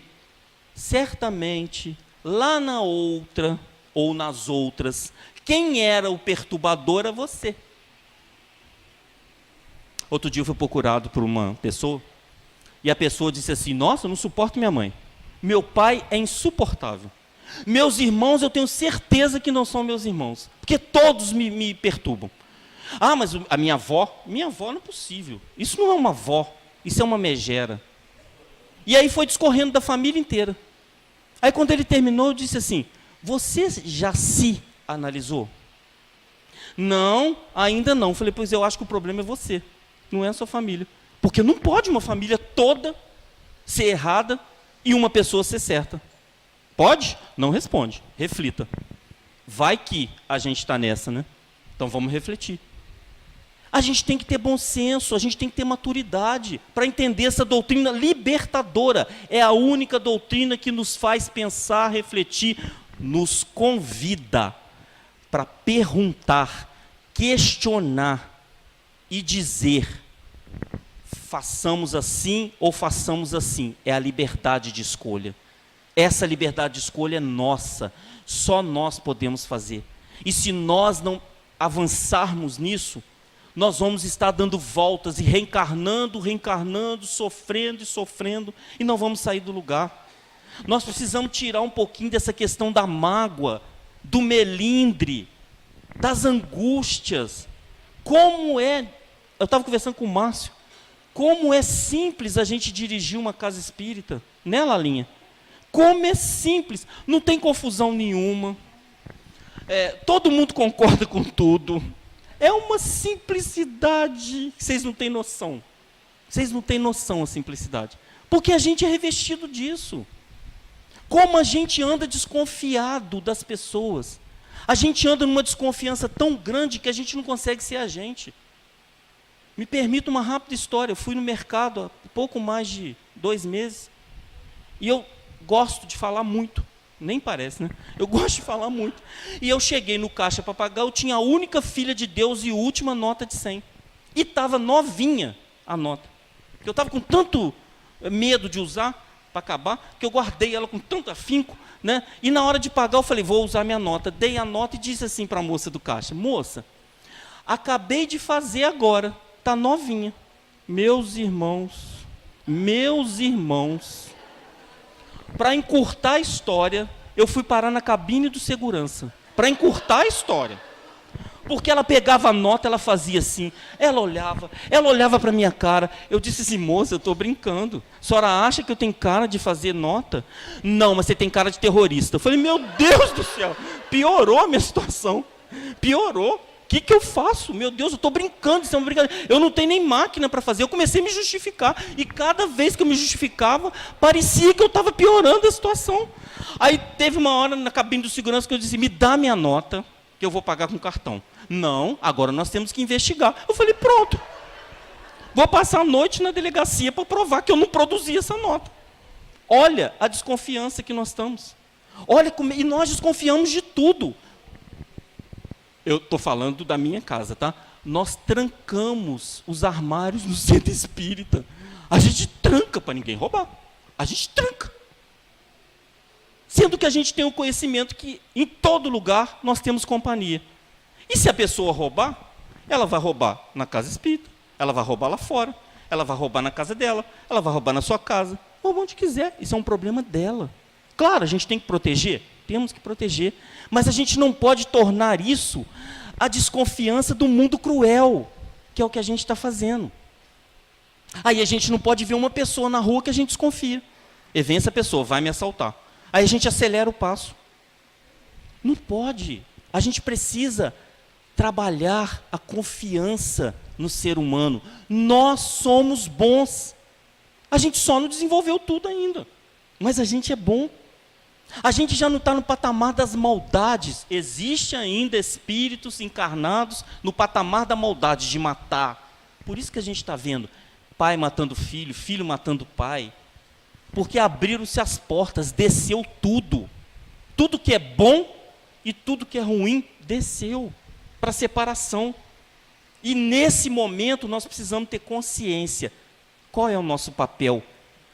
certamente, lá na outra, ou nas outras, quem era o perturbador era você. Outro dia eu fui procurado por uma pessoa, e a pessoa disse assim, nossa, eu não suporto minha mãe. Meu pai é insuportável. Meus irmãos, eu tenho certeza que não são meus irmãos, porque todos me perturbam. Ah, mas a minha avó não é possível. Isso não é uma avó, isso é uma megera. E aí foi discorrendo da família inteira. Aí quando ele terminou, eu disse assim, você já se analisou? Não, ainda não. Falei, pois eu acho que o problema é você, não é a sua família. Porque não pode uma família toda ser errada e uma pessoa ser certa. Pode? Não responde. Reflita. Vai que a gente está nessa, né? Então vamos refletir. A gente tem que ter bom senso, a gente tem que ter maturidade para entender essa doutrina libertadora. É a única doutrina que nos faz pensar, refletir, nos convida para perguntar, questionar e dizer: façamos assim ou façamos assim. É a liberdade de escolha. Essa liberdade de escolha é nossa, só nós podemos fazer. E se nós não avançarmos nisso, nós vamos estar dando voltas e reencarnando, sofrendo e sofrendo, e não vamos sair do lugar. Nós precisamos tirar um pouquinho dessa questão da mágoa, do melindre, das angústias. Como é, eu estava conversando com o Márcio, como é simples a gente dirigir uma casa espírita, né, Lalinha? Como é simples, não tem confusão nenhuma, todo mundo concorda com tudo, é uma simplicidade, vocês não têm noção, a simplicidade, porque a gente é revestido disso. Como a gente anda desconfiado das pessoas, a gente anda numa desconfiança tão grande que a gente não consegue ser a gente. Me permita uma rápida história, eu fui no mercado há pouco mais de 2 meses, e eu gosto de falar muito, nem parece, né? Eu gosto de falar muito. E eu cheguei no caixa para pagar, eu tinha a única filha de Deus e última nota de 100. E estava novinha a nota. Eu estava com tanto medo de usar para acabar, que eu guardei ela com tanto afinco, né? E na hora de pagar eu falei, vou usar minha nota. Dei a nota e disse assim para a moça do caixa, moça, acabei de fazer agora, está novinha. Meus irmãos, para encurtar a história, eu fui parar na cabine do segurança. Para encurtar a história. Porque ela pegava a nota, ela fazia assim. Ela olhava para a minha cara. Eu disse assim, moça, eu estou brincando. A senhora acha que eu tenho cara de fazer nota? Não, mas você tem cara de terrorista. Eu falei, meu Deus do céu. Piorou a minha situação. Piorou. O que eu faço? Meu Deus, eu estou brincando, isso é uma brincadeira. Eu não tenho nem máquina para fazer. Eu comecei a me justificar. E cada vez que eu me justificava, parecia que eu estava piorando a situação. Aí teve uma hora na cabine do segurança que eu disse, me dá minha nota, que eu vou pagar com cartão. Não, agora nós temos que investigar. Eu falei, pronto. Vou passar a noite na delegacia para provar que eu não produzi essa nota. Olha a desconfiança que nós estamos. Olha como, e nós desconfiamos de tudo. Eu estou falando da minha casa, tá? Nós trancamos os armários no centro espírita. A gente tranca para ninguém roubar. A gente tranca. Sendo que a gente tem o conhecimento que em todo lugar nós temos companhia. E se a pessoa roubar, ela vai roubar na casa espírita, ela vai roubar lá fora, ela vai roubar na casa dela, ela vai roubar na sua casa, roubar onde quiser. Isso é um problema dela. Claro, a gente tem que proteger, temos que proteger, mas a gente não pode tornar isso a desconfiança do mundo cruel, que é o que a gente está fazendo. Aí a gente não pode ver uma pessoa na rua que a gente desconfia. E vem essa pessoa, vai me assaltar. Aí a gente acelera o passo. Não pode. A gente precisa trabalhar a confiança no ser humano. Nós somos bons. A gente só não desenvolveu tudo ainda. Mas a gente é bom. A gente já não está no patamar das maldades. Existe ainda espíritos encarnados no patamar da maldade, de matar. Por isso que a gente está vendo pai matando filho, filho matando pai. Porque abriram-se as portas, desceu tudo. Tudo que é bom e tudo que é ruim desceu para separação. E nesse momento nós precisamos ter consciência. Qual é o nosso papel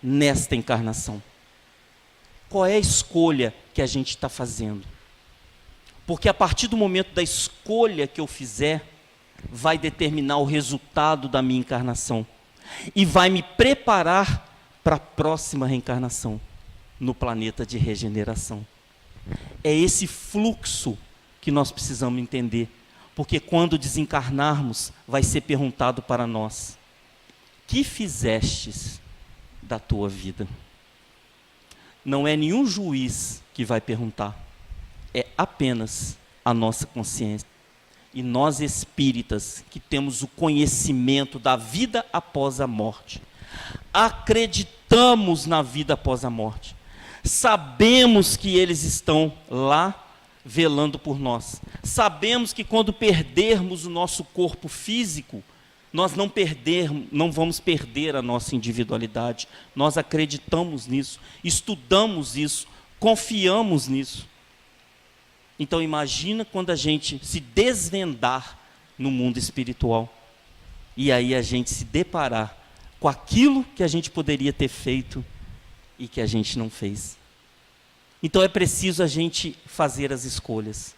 nesta encarnação? Qual é a escolha que a gente está fazendo? Porque a partir do momento da escolha que eu fizer, vai determinar o resultado da minha encarnação. E vai me preparar para a próxima reencarnação no planeta de regeneração. É esse fluxo que nós precisamos entender, porque quando desencarnarmos, vai ser perguntado para nós: que fizestes da tua vida? Não é nenhum juiz que vai perguntar, é apenas a nossa consciência. E nós espíritas, que temos o conhecimento da vida após a morte, acreditamos na vida após a morte, sabemos que eles estão lá velando por nós, sabemos que quando perdermos o nosso corpo físico, nós não vamos perder a nossa individualidade. Nós acreditamos nisso, estudamos isso, confiamos nisso. Então imagina quando a gente se desvendar no mundo espiritual, e aí a gente se deparar com aquilo que a gente poderia ter feito e que a gente não fez. Então é preciso a gente fazer as escolhas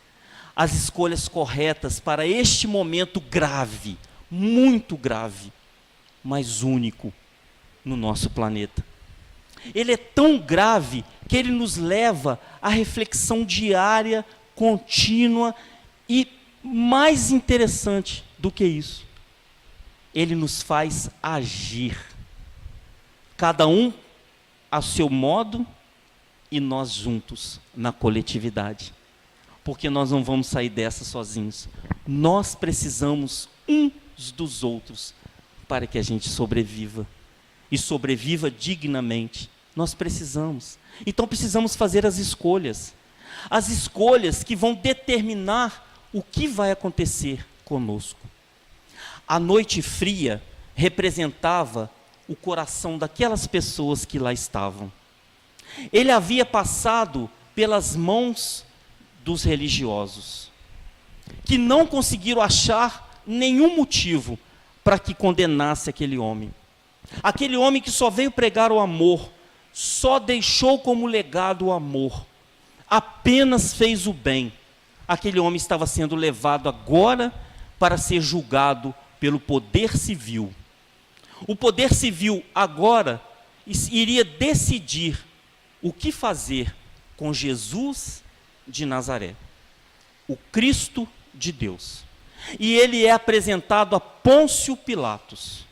corretas para este momento grave, muito grave, mas único no nosso planeta. Ele é tão grave que ele nos leva à reflexão diária, contínua e, mais interessante do que isso, ele nos faz agir, cada um a seu modo e nós juntos na coletividade, porque nós não vamos sair dessa sozinhos. Nós precisamos uns dos outros para que a gente sobreviva e sobreviva dignamente. Nós precisamos. Então precisamos fazer as escolhas que vão determinar o que vai acontecer conosco. A noite fria representava o coração daquelas pessoas que lá estavam. Ele havia passado pelas mãos dos religiosos, que não conseguiram achar nenhum motivo para que condenasse aquele homem. Aquele homem que só veio pregar o amor, só deixou como legado o amor, apenas fez o bem. Aquele homem estava sendo levado agora para ser julgado pelo poder civil. O poder civil agora iria decidir o que fazer com Jesus de Nazaré, o Cristo de Deus. E ele é apresentado a Pôncio Pilatos,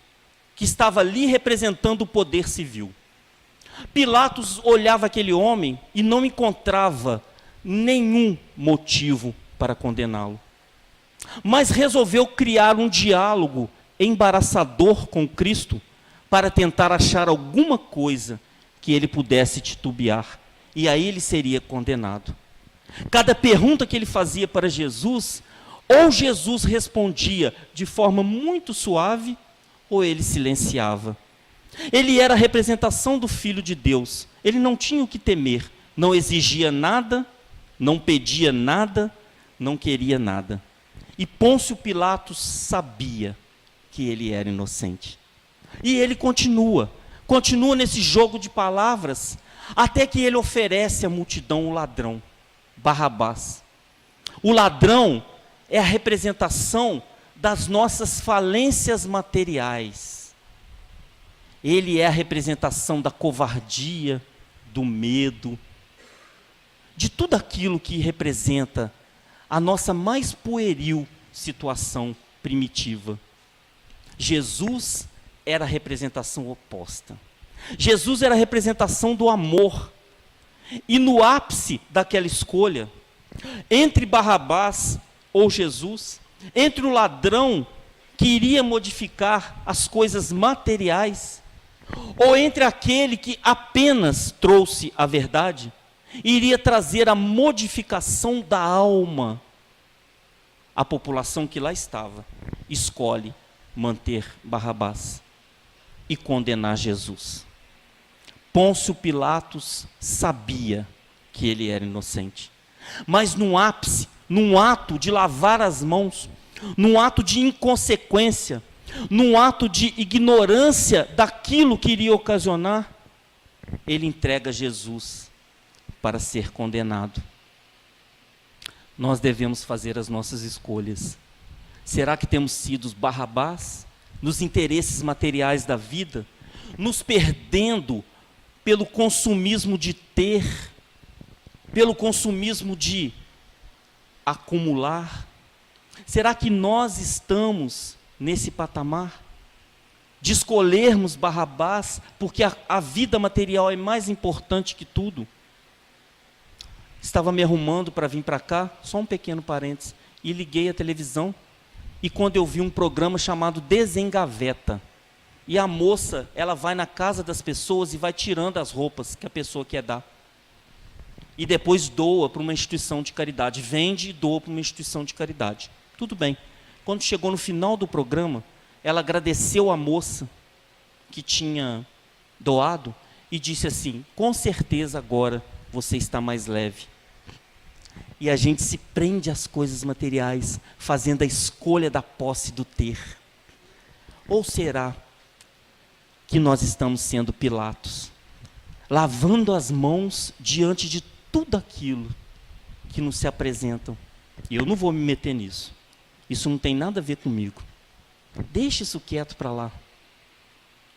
que estava ali representando o poder civil. Pilatos olhava aquele homem e não encontrava nenhum motivo para condená-lo, mas resolveu criar um diálogo embaraçador com Cristo para tentar achar alguma coisa que ele pudesse titubear, e aí ele seria condenado. Cada pergunta que ele fazia para Jesus, ou Jesus respondia de forma muito suave, ou ele silenciava. Ele era a representação do Filho de Deus. Ele não tinha o que temer, não exigia nada, não pedia nada, não queria nada. E Pôncio Pilatos sabia que ele era inocente. E ele continua nesse jogo de palavras, até que ele oferece à multidão o ladrão, Barrabás. O ladrão é a representação das nossas falências materiais. Ele é a representação da covardia, do medo, de tudo aquilo que representa a nossa mais pueril situação primitiva. Jesus era a representação oposta. Jesus era a representação do amor. E no ápice daquela escolha, entre Barrabás ou Jesus, entre o ladrão que iria modificar as coisas materiais, ou entre aquele que apenas trouxe a verdade, iria trazer a modificação da alma, a população que lá estava escolhe manter Barrabás e condenar Jesus. Pôncio Pilatos sabia que ele era inocente, mas num ápice, num ato de lavar as mãos, num ato de inconsequência, num ato de ignorância daquilo que iria ocasionar, ele entrega Jesus para ser condenado. Nós devemos fazer as nossas escolhas. Será que temos sido os Barrabás nos interesses materiais da vida, nos perdendo pelo consumismo de ter, pelo consumismo de acumular? Será que nós estamos nesse patamar de escolhermos Barrabás porque a vida material é mais importante que tudo? Estava me arrumando para vir para cá, só um pequeno parênteses, e liguei a televisão, e quando eu vi um programa chamado Desengaveta, e a moça, ela vai na casa das pessoas e vai tirando as roupas que a pessoa quer dar, e depois doa para uma instituição de caridade, vende e doa para uma instituição de caridade. Tudo bem. Quando chegou no final do programa, ela agradeceu a moça que tinha doado e disse assim: com certeza agora você está mais leve. E a gente se prende às coisas materiais, fazendo a escolha da posse do ter. Ou será que nós estamos sendo Pilatos, lavando as mãos diante de tudo aquilo que nos se apresentam? E eu não vou me meter nisso. Isso não tem nada a ver comigo. Deixa isso quieto para lá.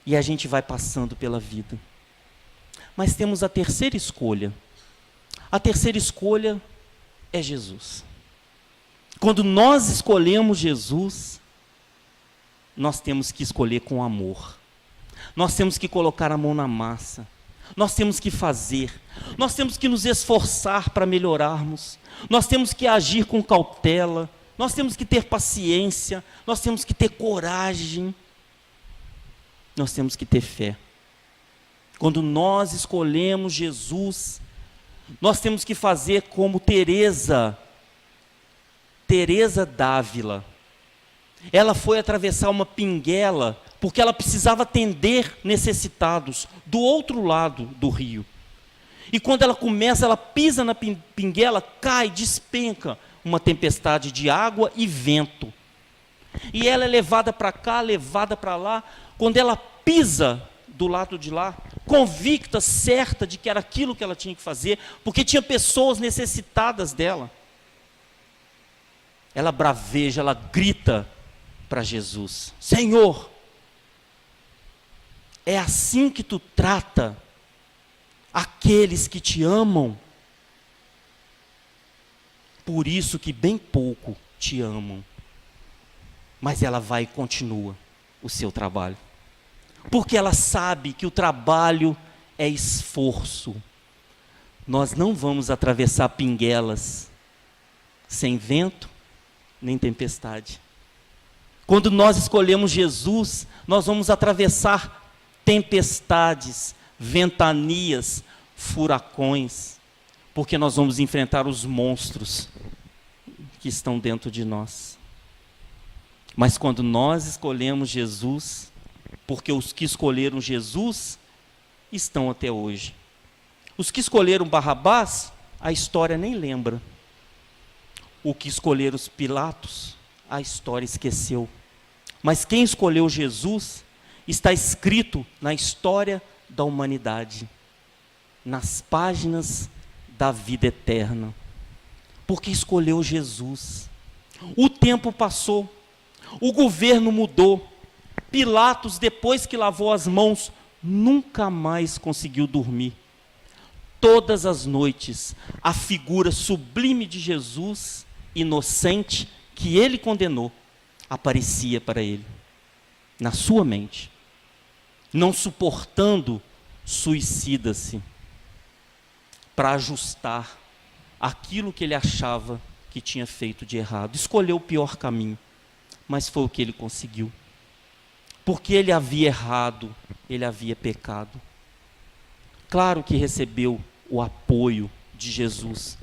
E a gente vai passando pela vida. Mas temos a terceira escolha. A terceira escolha é Jesus. Quando nós escolhemos Jesus, nós temos que escolher com amor. Nós temos que colocar a mão na massa. Nós temos que fazer. Nós temos que nos esforçar para melhorarmos. Nós temos que agir com cautela. Nós temos que ter paciência. Nós temos que ter coragem. Nós temos que ter fé. Quando nós escolhemos Jesus, nós temos que fazer como Teresa d'Ávila. Ela foi atravessar uma pinguela porque ela precisava atender necessitados do outro lado do rio. E quando ela começa, ela pisa na pinguela, cai, despenca uma tempestade de água e vento. E ela é levada para cá, levada para lá. Quando ela pisa do lado de lá, convicta, certa de que era aquilo que ela tinha que fazer, porque tinha pessoas necessitadas dela, ela braveja, ela grita para Jesus: Senhor, é assim que tu trata aqueles que te amam? Por isso que bem pouco te amam. Mas ela vai e continua o seu trabalho. Porque ela sabe que o trabalho é esforço. Nós não vamos atravessar pinguelas sem vento nem tempestade. Quando nós escolhemos Jesus, nós vamos atravessar tempestades, ventanias, furacões. porque nós vamos enfrentar os monstros que estão dentro de nós. Mas quando nós escolhemos Jesus, porque os que escolheram Jesus estão até hoje. Os que escolheram Barrabás, a história nem lembra. O que escolheram os Pilatos, a história esqueceu. Mas quem escolheu Jesus está escrito na história da humanidade, nas páginas da vida eterna, porque escolheu Jesus. O tempo passou, o governo mudou. Pilatos, depois que lavou as mãos, nunca mais conseguiu dormir. Todas as noites, a figura sublime de Jesus, inocente, que ele condenou, aparecia para ele, na sua mente. Não suportando, suicida-se, para ajustar aquilo que ele achava que tinha feito de errado. Escolheu o pior caminho, mas foi o que ele conseguiu. Porque ele havia errado, ele havia pecado. Claro que recebeu o apoio de Jesus,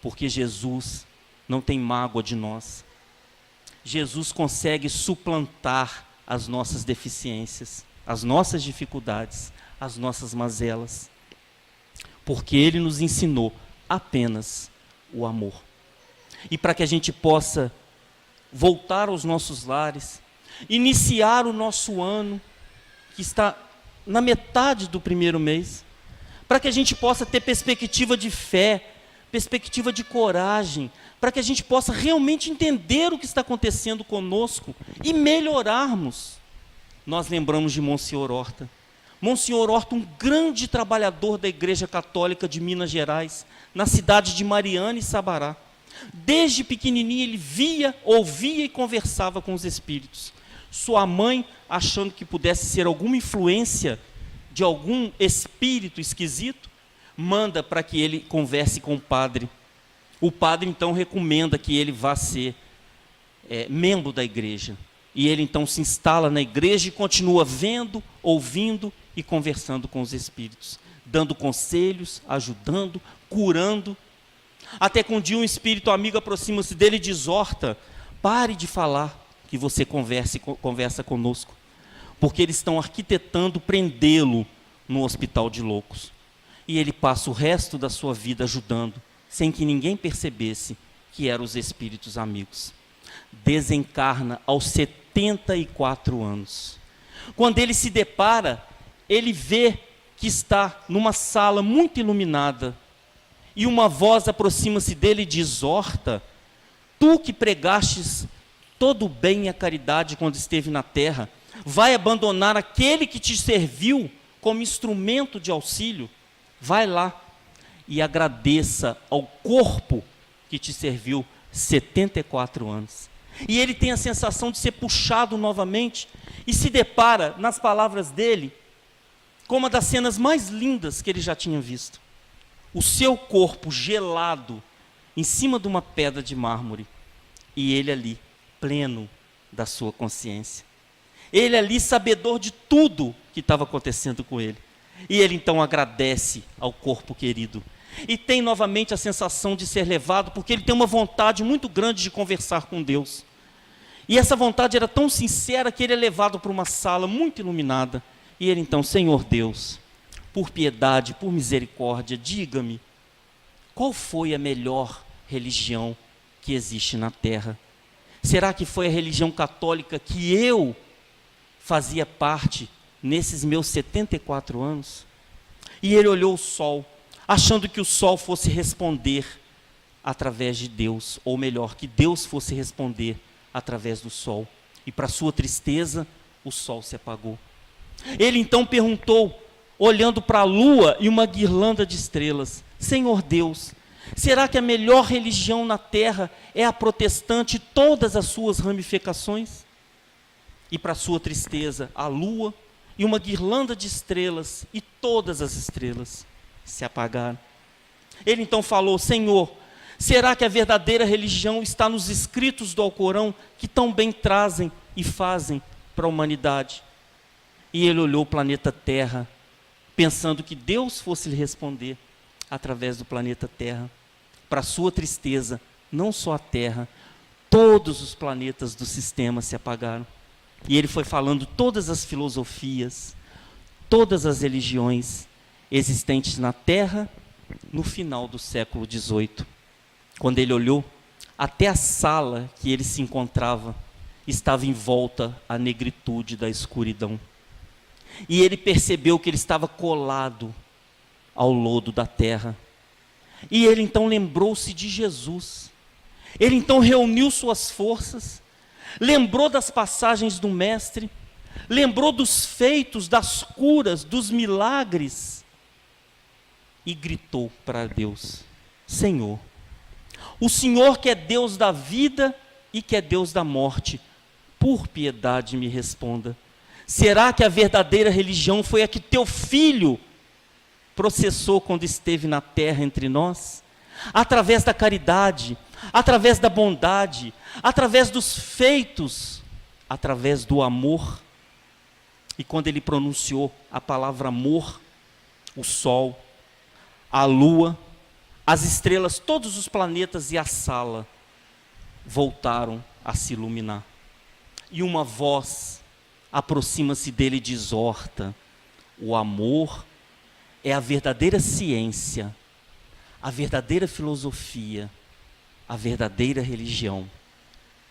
porque Jesus não tem mágoa de nós. Jesus consegue suplantar as nossas deficiências, as nossas dificuldades, as nossas mazelas, porque ele nos ensinou apenas o amor. E para que a gente possa voltar aos nossos lares, iniciar o nosso ano, que está na metade do primeiro mês, para que a gente possa ter perspectiva de fé, perspectiva de coragem, para que a gente possa realmente entender o que está acontecendo conosco e melhorarmos. Nós lembramos de Monsenhor Horta. Monsenhor Horta, um grande trabalhador da Igreja Católica de Minas Gerais, na cidade de Mariana e Sabará. Desde pequenininho ele via, ouvia e conversava com os espíritos. Sua mãe, achando que pudesse ser alguma influência de algum espírito esquisito, manda para que ele converse com o padre. O padre então recomenda que ele vá ser membro da igreja. E ele então se instala na igreja e continua vendo, ouvindo e conversando com os espíritos, dando conselhos, ajudando, curando. Até que um dia um espírito amigo aproxima-se dele e diz: Horta, pare de falar que você conversa conosco, porque eles estão arquitetando prendê-lo no hospital de loucos. E ele passa o resto da sua vida ajudando, sem que ninguém percebesse que eram os espíritos amigos. Desencarna aos 74 anos. Quando ele se depara, ele vê que está numa sala muito iluminada, e uma voz aproxima-se dele e diz: Horta, tu que pregastes todo o bem e a caridade quando esteve na terra, vai abandonar aquele que te serviu como instrumento de auxílio? Vai lá e agradeça ao corpo que te serviu 74 anos. E ele tem a sensação de ser puxado novamente e se depara, nas palavras dele, com uma das cenas mais lindas que ele já tinha visto. O seu corpo gelado em cima de uma pedra de mármore, e ele ali, pleno da sua consciência. Ele ali, sabedor de tudo que estava acontecendo com ele. E ele então agradece ao corpo querido. E tem novamente a sensação de ser levado, porque ele tem uma vontade muito grande de conversar com Deus. E essa vontade era tão sincera que ele é levado para uma sala muito iluminada. E ele então: Senhor Deus, por piedade, por misericórdia, diga-me, qual foi a melhor religião que existe na terra? Será que foi a religião católica que eu fazia parte nesses meus 74 anos? E ele olhou o sol, achando que o sol fosse responder através de Deus, ou melhor, que Deus fosse responder através do sol. E para sua tristeza, o sol se apagou. Ele então perguntou, olhando para a lua e uma guirlanda de estrelas: Senhor Deus, será que a melhor religião na terra é a protestante e todas as suas ramificações? E para sua tristeza, a lua e uma guirlanda de estrelas e todas as estrelas se apagaram. Ele então falou: Senhor, será que a verdadeira religião está nos escritos do Alcorão, que tão bem trazem e fazem para a humanidade? E ele olhou o planeta Terra, pensando que Deus fosse lhe responder. através do planeta Terra. Para sua tristeza, não só a Terra, todos os planetas do sistema se apagaram. E ele foi falando todas as filosofias, todas as religiões existentes na Terra no final do século XVIII. Quando ele olhou, até a sala que ele se encontrava estava em volta à negritude da escuridão. E ele percebeu que ele estava colado ao lodo da terra. E ele então lembrou-se de Jesus. Ele então reuniu suas forças, lembrou das passagens do Mestre, lembrou dos feitos, das curas, dos milagres, e gritou para Deus: Senhor, o Senhor que é Deus da vida e que é Deus da morte, por piedade me responda. Será que a verdadeira religião foi a que teu filho processou quando esteve na terra entre nós? Através da caridade, através da bondade, através dos feitos, através do amor. E quando ele pronunciou a palavra amor, o sol, a lua, as estrelas, todos os planetas e a sala voltaram a se iluminar. E uma voz aproxima-se dele e diz: exorta, o amor é a verdadeira ciência, a verdadeira filosofia, a verdadeira religião.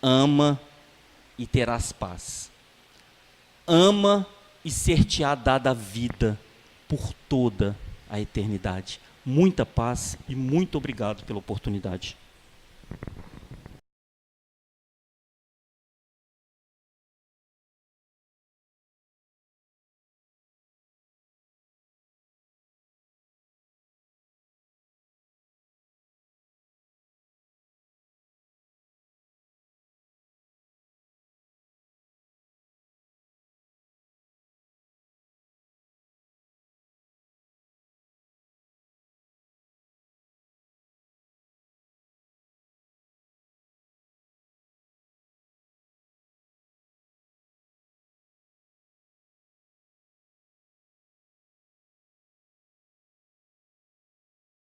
Ama e terás paz. Ama e ser-te-á dada a vida por toda a eternidade. Muita paz e muito obrigado pela oportunidade.